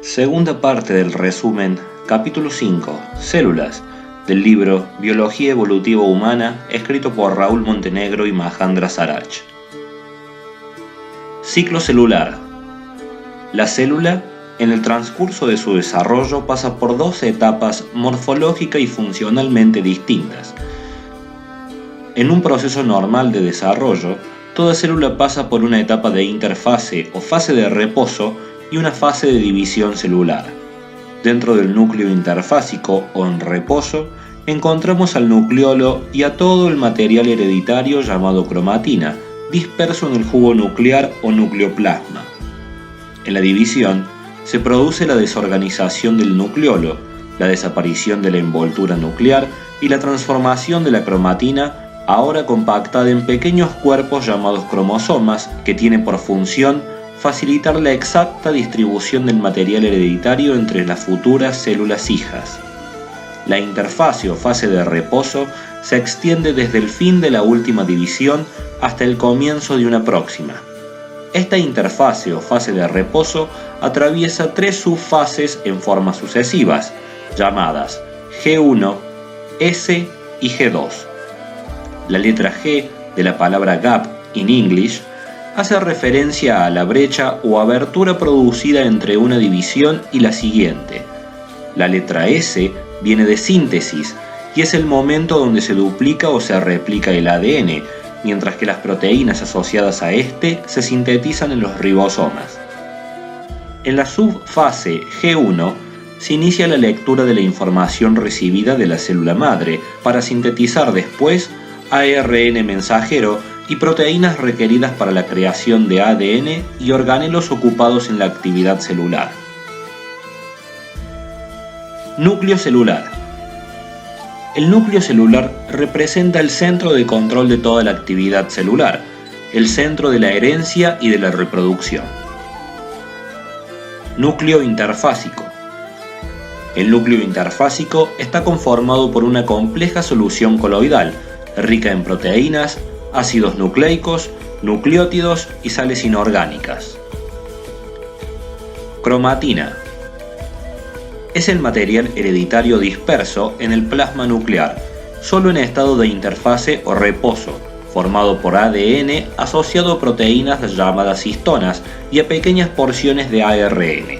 Segunda parte del resumen, capítulo 5, Células, del libro Biología Evolutiva Humana, escrito por Raúl Montenegro y Mahandra Sarach. Ciclo celular. La célula, en el transcurso de su desarrollo, pasa por dos etapas morfológica y funcionalmente distintas. En un proceso normal de desarrollo, toda célula pasa por una etapa de interfase o fase de reposo y una fase de división celular. Dentro del núcleo interfásico o en reposo, encontramos al nucleolo y a todo el material hereditario llamado cromatina, disperso en el jugo nuclear o nucleoplasma. En la división, se produce la desorganización del nucleolo, la desaparición de la envoltura nuclear y la transformación de la cromatina, ahora compactada en pequeños cuerpos llamados cromosomas, que tienen por función facilitar la exacta distribución del material hereditario entre las futuras células hijas. La interfase o fase de reposo se extiende desde el fin de la última división hasta el comienzo de una próxima. Esta interfase o fase de reposo atraviesa tres subfases en formas sucesivas, llamadas G1, S y G2. La letra G de la palabra gap in English hace referencia a la brecha o abertura producida entre una división y la siguiente. La letra S viene de síntesis y es el momento donde se duplica o se replica el ADN, mientras que las proteínas asociadas a este se sintetizan en los ribosomas. En la subfase G1 se inicia la lectura de la información recibida de la célula madre para sintetizar después ARN mensajero y proteínas requeridas para la creación de ADN y organelos ocupados en la actividad celular. Núcleo celular. El núcleo celular representa el centro de control de toda la actividad celular, el centro de la herencia y de la reproducción. Núcleo interfásico. El núcleo interfásico está conformado por una compleja solución coloidal, rica en proteínas, ácidos nucleicos, nucleótidos y sales inorgánicas. Cromatina. Es el material hereditario disperso en el plasma nuclear, solo en estado de interfase o reposo, formado por ADN asociado a proteínas llamadas histonas y a pequeñas porciones de ARN.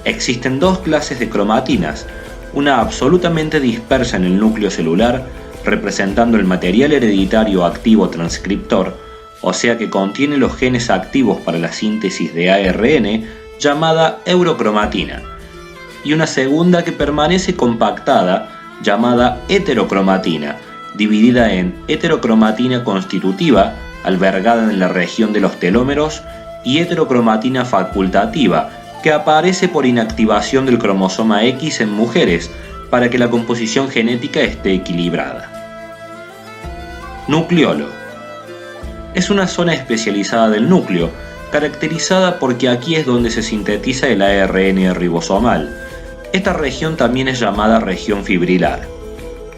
Existen dos clases de cromatinas, una absolutamente dispersa en el núcleo celular, representando el material hereditario activo transcriptor, o sea que contiene los genes activos para la síntesis de ARN, llamada eurocromatina, y una segunda que permanece compactada, llamada heterocromatina, dividida en heterocromatina constitutiva, albergada en la región de los telómeros, y heterocromatina facultativa, que aparece por inactivación del cromosoma X en mujeres, para que la composición genética esté equilibrada. Nucleolo. Es una zona especializada del núcleo, caracterizada porque aquí es donde se sintetiza el ARN ribosomal. Esta región también es llamada región fibrilar.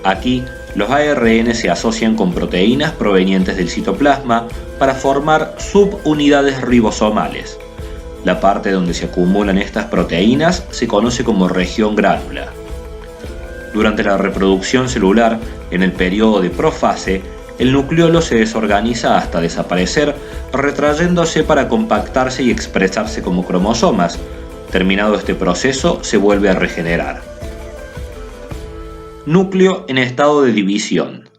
Aquí, los ARN se asocian con proteínas provenientes del citoplasma para formar subunidades ribosomales. La parte donde se acumulan estas proteínas se conoce como región gránula. Durante la reproducción celular, en el periodo de profase, el nucleolo se desorganiza hasta desaparecer, retrayéndose para compactarse y expresarse como cromosomas. Terminado este proceso, se vuelve a regenerar. Núcleo en estado de división.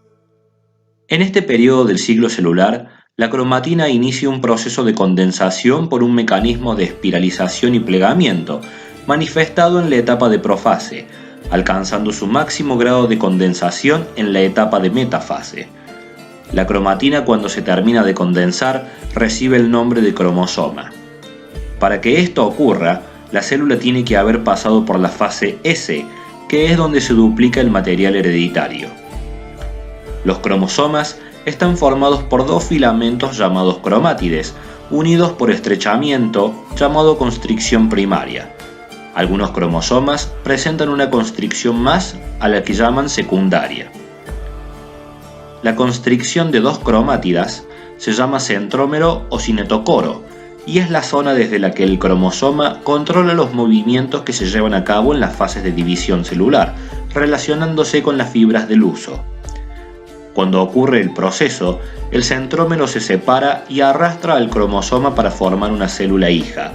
En este periodo del ciclo celular, la cromatina inicia un proceso de condensación por un mecanismo de espiralización y plegamiento, manifestado en la etapa de profase, alcanzando su máximo grado de condensación en la etapa de metafase. La cromatina, cuando se termina de condensar, recibe el nombre de cromosoma. Para que esto ocurra, la célula tiene que haber pasado por la fase S, que es donde se duplica el material hereditario. Los cromosomas están formados por dos filamentos llamados cromátides, unidos por estrechamiento, llamado constricción primaria. Algunos cromosomas presentan una constricción más a la que llaman secundaria. La constricción de dos cromátidas se llama centrómero o cinetocoro y es la zona desde la que el cromosoma controla los movimientos que se llevan a cabo en las fases de división celular, relacionándose con las fibras del huso. Cuando ocurre el proceso, el centrómero se separa y arrastra al cromosoma para formar una célula hija.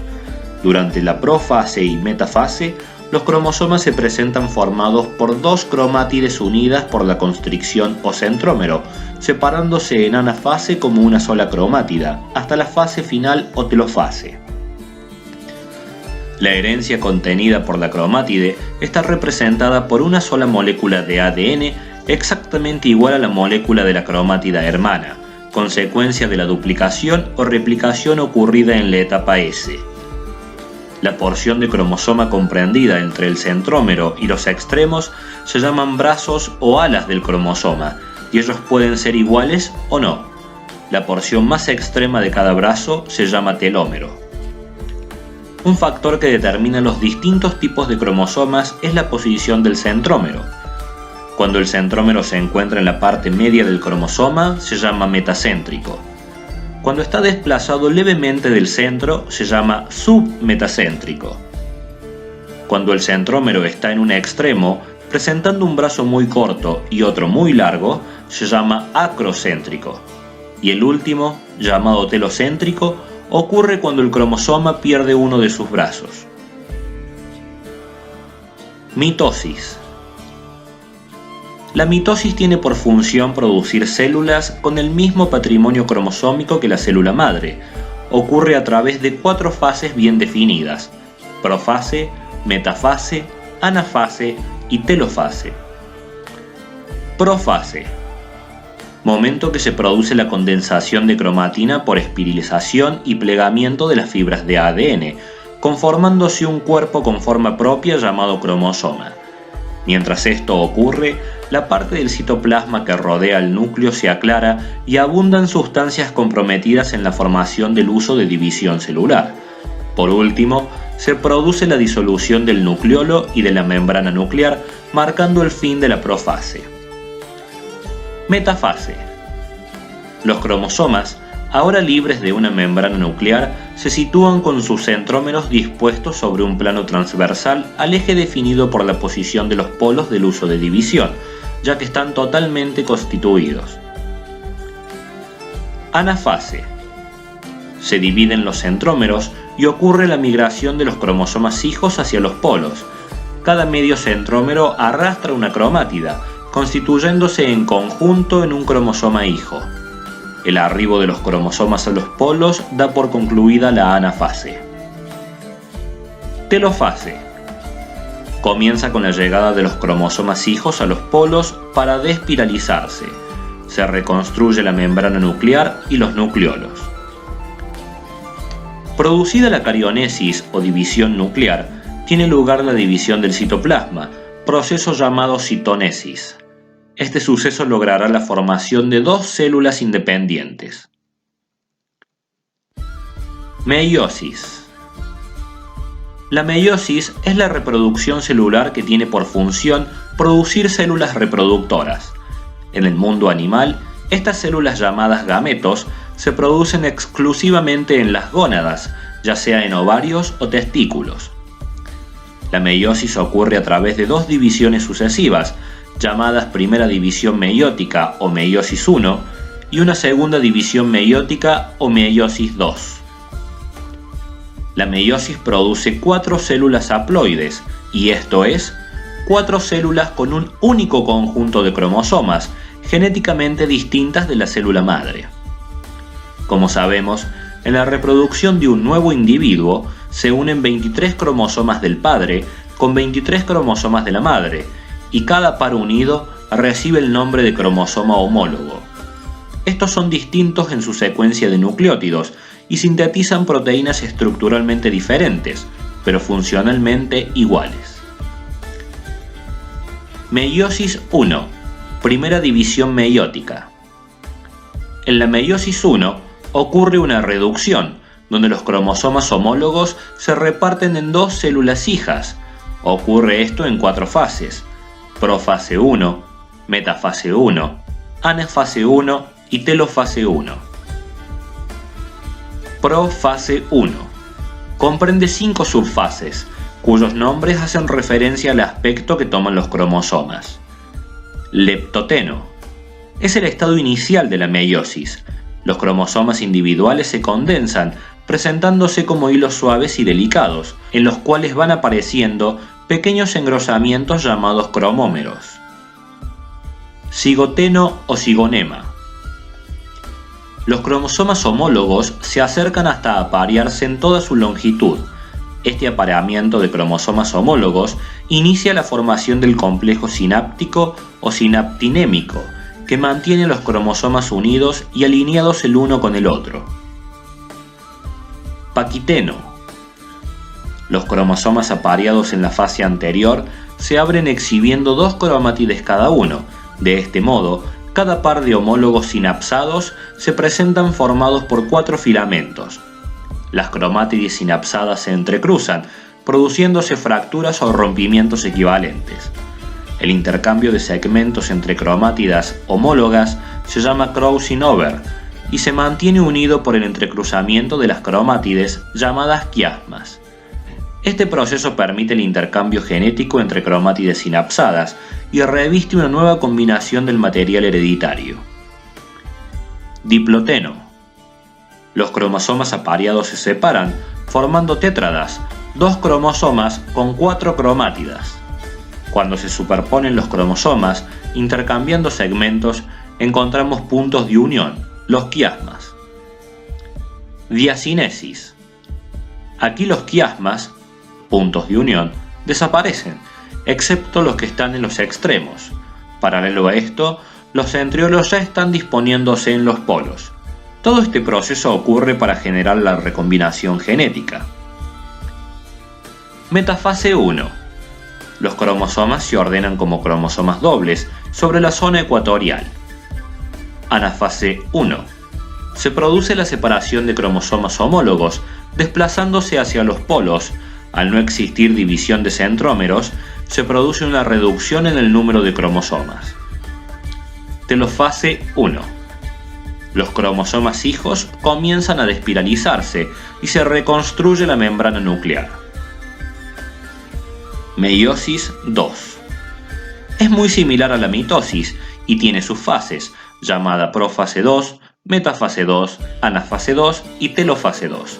Durante la profase y metafase, los cromosomas se presentan formados por dos cromátides unidas por la constricción o centrómero, separándose en anafase como una sola cromátida, hasta la fase final o telofase. La herencia contenida por la cromátide está representada por una sola molécula de ADN exactamente igual a la molécula de la cromátida hermana, consecuencia de la duplicación o replicación ocurrida en la etapa S. La porción de cromosoma comprendida entre el centrómero y los extremos se llaman brazos o alas del cromosoma, y ellos pueden ser iguales o no. La porción más extrema de cada brazo se llama telómero. Un factor que determina los distintos tipos de cromosomas es la posición del centrómero. Cuando el centrómero se encuentra en la parte media del cromosoma, se llama metacéntrico. Cuando está desplazado levemente del centro, se llama submetacéntrico. Cuando el centrómero está en un extremo, presentando un brazo muy corto y otro muy largo, se llama acrocéntrico. Y el último, llamado telocéntrico, ocurre cuando el cromosoma pierde uno de sus brazos. Mitosis. La mitosis tiene por función producir células con el mismo patrimonio cromosómico que la célula madre. Ocurre a través de 4 fases bien definidas: profase, metafase, anafase y telofase. Profase. Momento que se produce la condensación de cromatina por espiralización y plegamiento de las fibras de ADN, conformándose un cuerpo con forma propia llamado cromosoma. Mientras esto ocurre, la parte del citoplasma que rodea el núcleo se aclara y abundan sustancias comprometidas en la formación del huso de división celular. Por último, se produce la disolución del nucleolo y de la membrana nuclear, marcando el fin de la profase. Metafase. Los cromosomas, ahora libres de una membrana nuclear, se sitúan con sus centrómeros dispuestos sobre un plano transversal al eje definido por la posición de los polos del huso de división, ya que están totalmente constituidos. Anafase. Se dividen los centrómeros y ocurre la migración de los cromosomas hijos hacia los polos. Cada medio centrómero arrastra una cromátida, constituyéndose en conjunto en un cromosoma hijo. El arribo de los cromosomas a los polos da por concluida la anafase. Telofase. Comienza con la llegada de los cromosomas hijos a los polos para despiralizarse. Se reconstruye la membrana nuclear y los nucleolos. Producida la carionesis o división nuclear, tiene lugar la división del citoplasma, proceso llamado citonesis. Este suceso logrará la formación de 2 células independientes. Meiosis. La meiosis es la reproducción celular que tiene por función producir células reproductoras. En el mundo animal, estas células llamadas gametos se producen exclusivamente en las gónadas, ya sea en ovarios o testículos. La meiosis ocurre a través de 2 divisiones sucesivas, llamadas primera división meiótica o meiosis 1 y una segunda división meiótica o meiosis 2. La meiosis produce 4 células haploides, y esto es, 4 células con un único conjunto de cromosomas, genéticamente distintas de la célula madre. Como sabemos, en la reproducción de un nuevo individuo se unen 23 cromosomas del padre con 23 cromosomas de la madre, y cada par unido recibe el nombre de cromosoma homólogo. Estos son distintos en su secuencia de nucleótidos y sintetizan proteínas estructuralmente diferentes, pero funcionalmente iguales. Meiosis 1. Primera división meiótica. En la meiosis 1 ocurre una reducción, donde los cromosomas homólogos se reparten en 2 células hijas. Ocurre esto en 4 fases: profase 1, metafase 1, anafase 1 y telofase 1. Profase 1. Comprende 5 subfases, cuyos nombres hacen referencia al aspecto que toman los cromosomas. Leptoteno. Es el estado inicial de la meiosis. Los cromosomas individuales se condensan, presentándose como hilos suaves y delicados, en los cuales van apareciendo pequeños engrosamientos llamados cromómeros. Cigoteno o cigonema. Los cromosomas homólogos se acercan hasta aparearse en toda su longitud. Este apareamiento de cromosomas homólogos inicia la formación del complejo sináptico o sinaptinémico, que mantiene los cromosomas unidos y alineados el uno con el otro. Paquiteno. Los cromosomas apareados en la fase anterior se abren exhibiendo 2 cromátides cada uno. De este modo, cada par de homólogos sinapsados se presentan formados por 4 filamentos. Las cromátides sinapsadas se entrecruzan, produciéndose fracturas o rompimientos equivalentes. El intercambio de segmentos entre cromátidas homólogas se llama crossing over y se mantiene unido por el entrecruzamiento de las cromátides llamadas quiasmas. Este proceso permite el intercambio genético entre cromátides sinapsadas y reviste una nueva combinación del material hereditario. Diploteno. Los cromosomas apareados se separan, formando tétradas, 2 cromosomas con 4 cromátidas. Cuando se superponen los cromosomas, intercambiando segmentos, encontramos puntos de unión, los quiasmas. Diacinesis. Aquí los quiasmas, puntos de unión, desaparecen, excepto los que están en los extremos. Paralelo a esto, los centriolos ya están disponiéndose en los polos. Todo este proceso ocurre para generar la recombinación genética. Metafase 1. Los cromosomas se ordenan como cromosomas dobles sobre la zona ecuatorial. Anafase 1. Se produce la separación de cromosomas homólogos, desplazándose hacia los polos. Al no existir división de centrómeros, se produce una reducción en el número de cromosomas. Telofase 1. Los cromosomas hijos comienzan a despiralizarse y se reconstruye la membrana nuclear. Meiosis 2. Es muy similar a la mitosis y tiene sus fases, llamada profase 2, metafase 2, anafase 2 y telofase 2.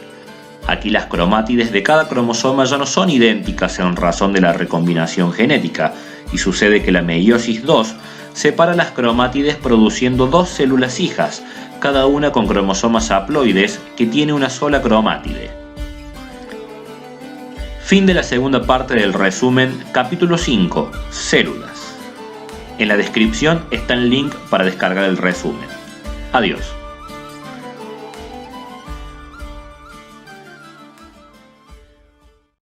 Aquí las cromátides de cada cromosoma ya no son idénticas en razón de la recombinación genética, y sucede que la meiosis 2 separa las cromátides produciendo 2 células hijas, cada una con cromosomas haploides que tiene una sola cromátide. Fin de la segunda parte del resumen, capítulo 5, células. En la descripción está el link para descargar el resumen. Adiós.